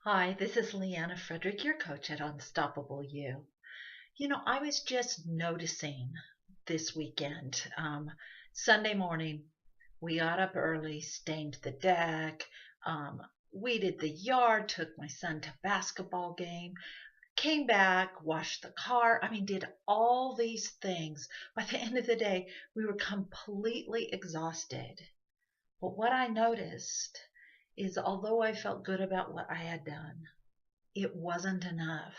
Hi, this is Leanna Fredrich, your coach at Unstoppable You. I was just noticing this weekend, Sunday morning, we got up early, stained the deck, um, weeded the yard, took my son to basketball game, came back, washed the car. I mean, did all these things. By the end of the day, we were completely exhausted. But what I noticed is although I felt good about what I had done, it wasn't enough.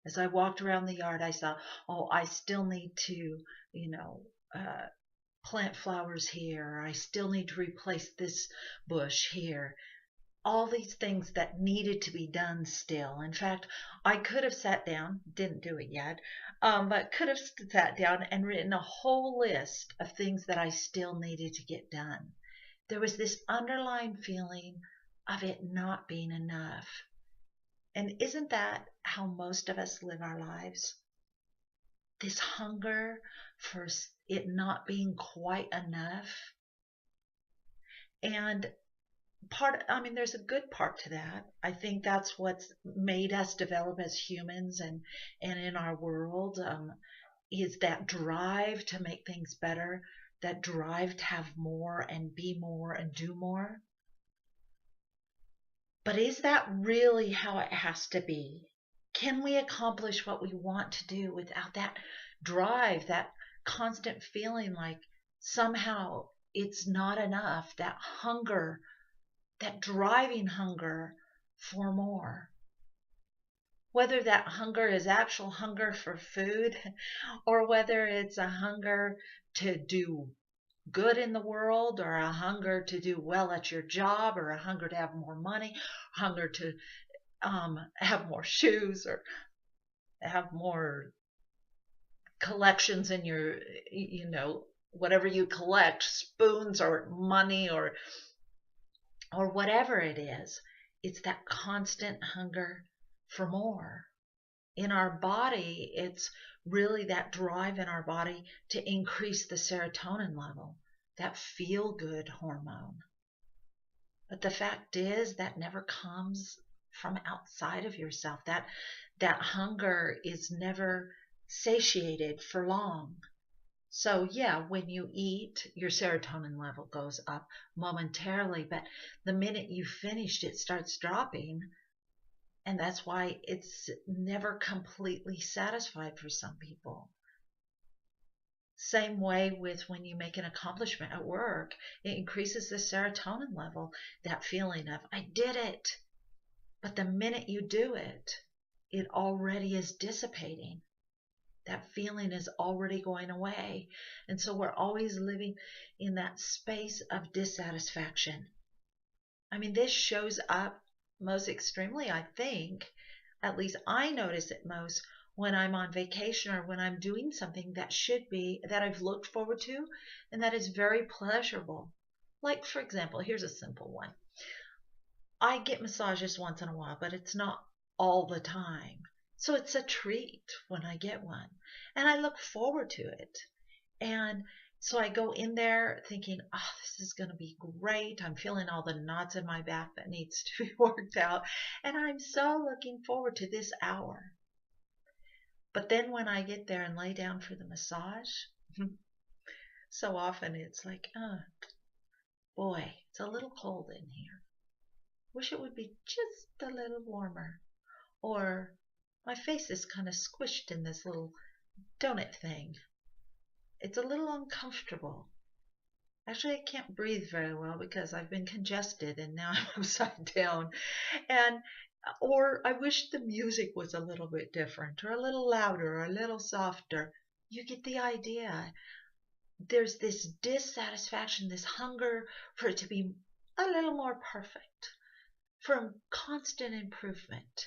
As I walked around the yard, I saw, oh, I still need to, you know, uh, plant flowers here. I still need to replace this bush here. All these things that needed to be done still. In fact, I could have sat down, didn't do it yet, but could have sat down and written a whole list of things that I still needed to get done. There was this underlying feeling of it not being enough. And isn't that how most of us live our lives? This hunger for it not being quite enough. And there's a good part to that. I think that's what's made us develop as humans and in our world, is that drive to make things better, that drive to have more and be more and do more. But is that really how it has to be? Can we accomplish what we want to do without that drive, that constant feeling like somehow it's not enough, that hunger, that driving hunger for more? Whether that hunger is actual hunger for food or whether it's a hunger to do good in the world, or a hunger to do well at your job, or a hunger to have more money, hunger to have more shoes, or have more collections in your, whatever you collect, spoons or money or whatever it is. It's that constant hunger for more. In our body, it's really that drive in our body to increase the serotonin level, that feel good hormone. But the fact is that never comes from outside of yourself. That hunger is never satiated for long. So yeah, when you eat, your serotonin level goes up momentarily, but the minute you finished, it starts dropping. And that's why it's never completely satisfied for some people. Same way with when you make an accomplishment at work, it increases the serotonin level, that feeling of, I did it. But the minute you do it, it already is dissipating. That feeling is already going away. And so we're always living in that space of dissatisfaction. I mean, this shows up most extremely, I think, at least I notice it most when I'm on vacation or when I'm doing something that I've looked forward to and that is very pleasurable. Like, for example, here's a simple one. I get massages once in a while, but it's not all the time. So it's a treat when I get one. And I look forward to it. And so I go in there thinking, oh, this is going to be great. I'm feeling all the knots in my back that needs to be worked out. And I'm so looking forward to this hour. But then when I get there and lay down for the massage, so often it's like, oh, boy, it's a little cold in here. Wish it would be just a little warmer. Or my face is kind of squished in this little donut thing. It's a little uncomfortable. Actually, I can't breathe very well because I've been congested and now I'm upside down. And or I wish the music was a little bit different, or a little louder, or a little softer. You get the idea. There's this dissatisfaction, this hunger for it to be a little more perfect, for constant improvement,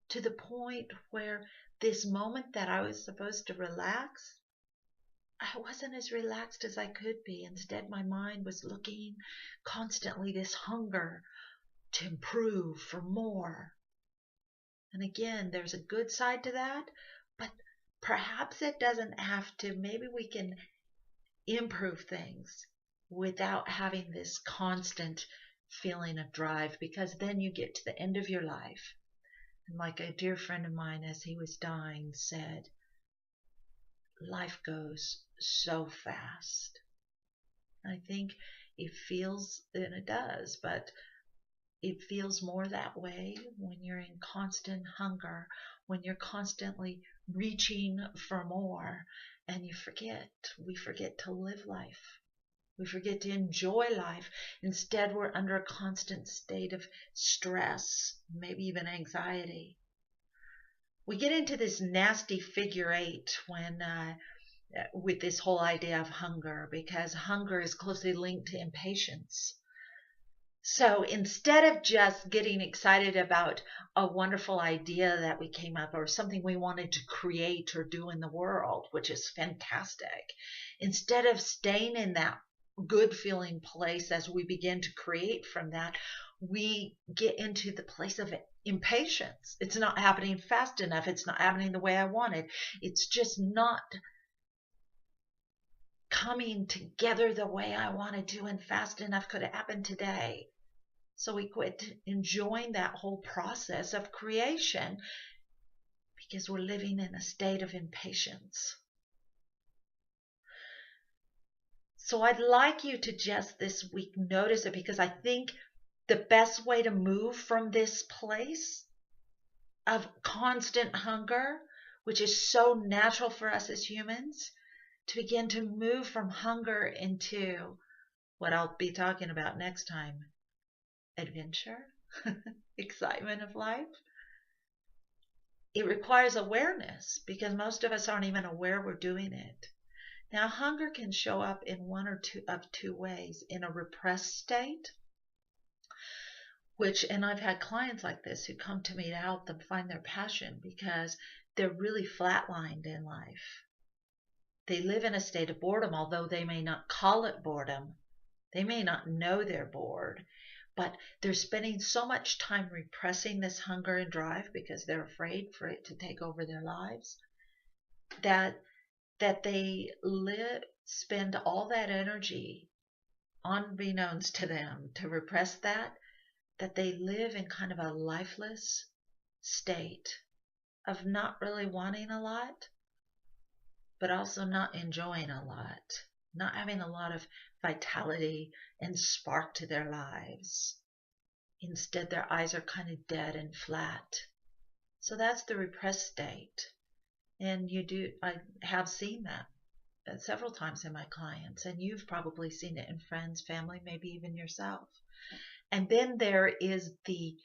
to the point where this moment that I was supposed to relax, I wasn't as relaxed as I could be. Instead, my mind was looking constantly this hunger to improve for more. And again, there's a good side to that, but perhaps it doesn't have to. Maybe we can improve things without having this constant feeling of drive, because then you get to the end of your life. And like a dear friend of mine, as he was dying, said, life goes so fast. I think it feels, and it does, but it feels more that way when you're in constant hunger, when you're constantly reaching for more, and we forget to live life. We forget to enjoy life. Instead, we're under a constant state of stress, maybe even anxiety. We get into this nasty figure eight with this whole idea of hunger, because hunger is closely linked to impatience. So instead of just getting excited about a wonderful idea that we came up or something we wanted to create or do in the world, which is fantastic, instead of staying in that good feeling place as we begin to create from that, we get into the place of impatience. It's not happening fast enough. It's not happening the way I wanted. It's just not coming together the way I wanted to, and fast enough could happen today. So we quit enjoying that whole process of creation because we're living in a state of impatience. So I'd like you to just this week notice it, because I think the best way to move from this place of constant hunger, which is so natural for us as humans, to begin to move from hunger into what I'll be talking about next time: adventure, excitement of life. It requires awareness, because most of us aren't even aware we're doing it. Now, hunger can show up in one or two ways: in a repressed state, and I've had clients like this who come to me to help them find their passion because they're really flatlined in life. They live in a state of boredom, although they may not call it boredom. They may not know they're bored, but they're spending so much time repressing this hunger and drive because they're afraid for it to take over their lives, that they spend all that energy, unbeknownst to them, to repress that they live in kind of a lifeless state of not really wanting a lot, but also not enjoying a lot, not having a lot of vitality and spark to their lives. Instead, their eyes are kind of dead and flat. So that's the repressed state. And I have seen that several times in my clients, and you've probably seen it in friends, family, maybe even yourself. And then there is the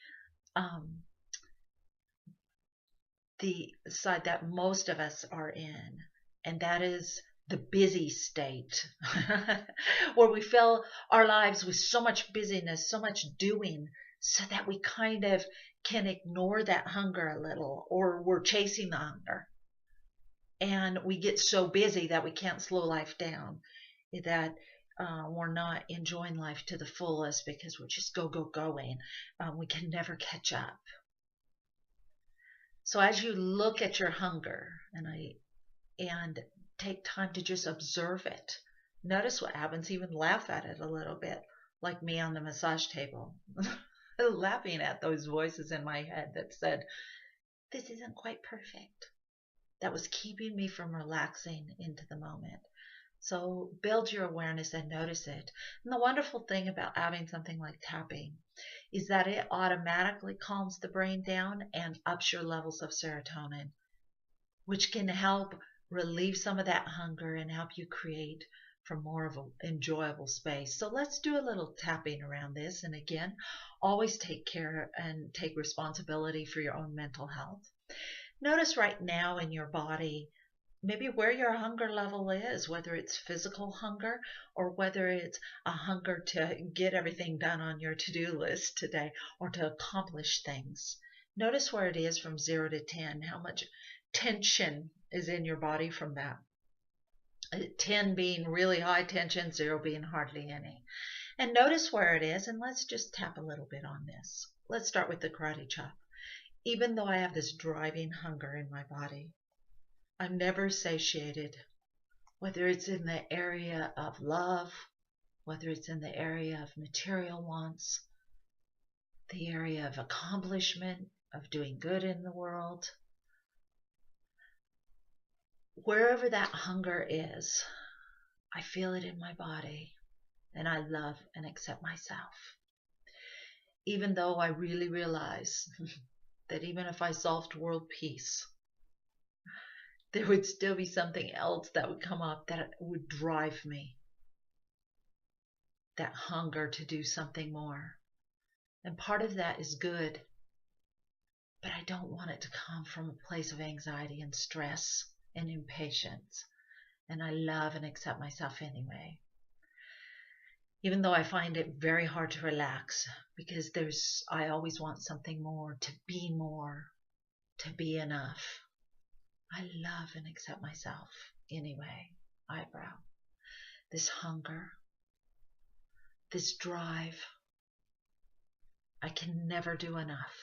side that most of us are in, and that is the busy state, where we fill our lives with so much busyness, so much doing, so that we kind of can ignore that hunger a little, or we're chasing the hunger. And we get so busy that we can't slow life down, that we're not enjoying life to the fullest because we're just going. We can never catch up. So as you look at your hunger and take time to just observe it, notice what happens, even laugh at it a little bit, like me on the massage table, laughing at those voices in my head that said, this isn't quite perfect. That was keeping me from relaxing into the moment. So build your awareness and notice it. And the wonderful thing about having something like tapping is that it automatically calms the brain down and ups your levels of serotonin, which can help relieve some of that hunger and help you create from more of an enjoyable space. So let's do a little tapping around this. And again, always take care and take responsibility for your own mental health. Notice right now in your body maybe where your hunger level is, whether it's physical hunger or whether it's a hunger to get everything done on your to-do list today or to accomplish things. Notice where it is from 0 to 10, how much tension is in your body from that. 10 being really high tension, 0 being hardly any. And notice where it is, and let's just tap a little bit on this. Let's start with the karate chop. Even though I have this driving hunger in my body, I'm never satiated, whether it's in the area of love, whether it's in the area of material wants, the area of accomplishment, of doing good in the world. Wherever that hunger is, I feel it in my body, and I love and accept myself. Even though I really realize that even if I solved world peace, there would still be something else that would come up that would drive me. That hunger to do something more. And part of that is good, but I don't want it to come from a place of anxiety and stress and impatience. And I love and accept myself anyway. Even though I find it very hard to relax because I always want something more, to be enough. I love and accept myself anyway. Eyebrow. This hunger, this drive. I can never do enough.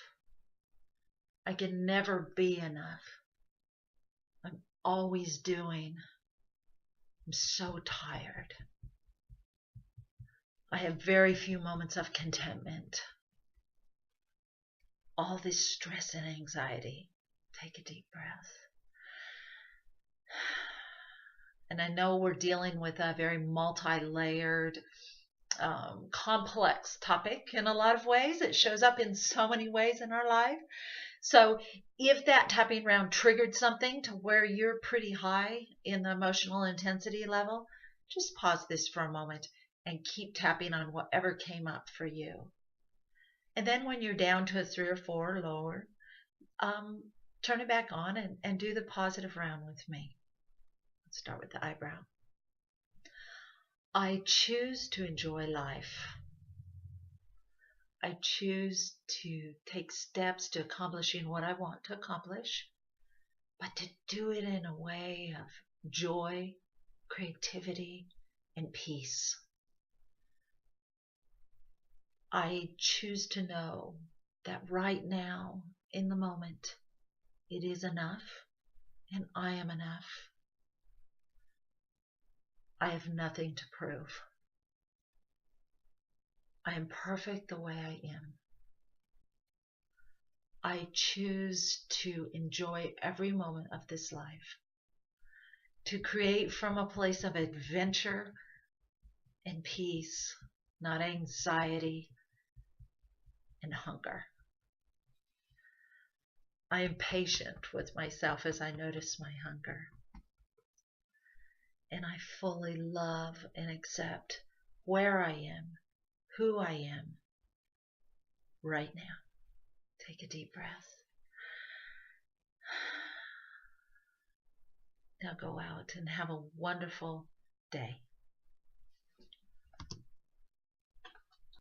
I can never be enough. I'm always doing. I'm so tired. I have very few moments of contentment. All this stress and anxiety. Take a deep breath. And I know we're dealing with a very multi-layered, complex topic in a lot of ways. It shows up in so many ways in our life. So if that tapping round triggered something to where you're pretty high in the emotional intensity level, just pause this for a moment and keep tapping on whatever came up for you. And then when you're down to a 3 or 4 lower, turn it back on and do the positive round with me. Let's start with the eyebrow. I choose to enjoy life. I choose to take steps to accomplishing what I want to accomplish, but to do it in a way of joy, creativity, and peace. I choose to know that right now, in the moment, it is enough, and I am enough. I have nothing to prove. I am perfect the way I am. I choose to enjoy every moment of this life, to create from a place of adventure and peace, not anxiety and hunger. I am patient with myself as I notice my hunger. And I fully love and accept where I am, who I am right now. Take a deep breath. Now go out and have a wonderful day.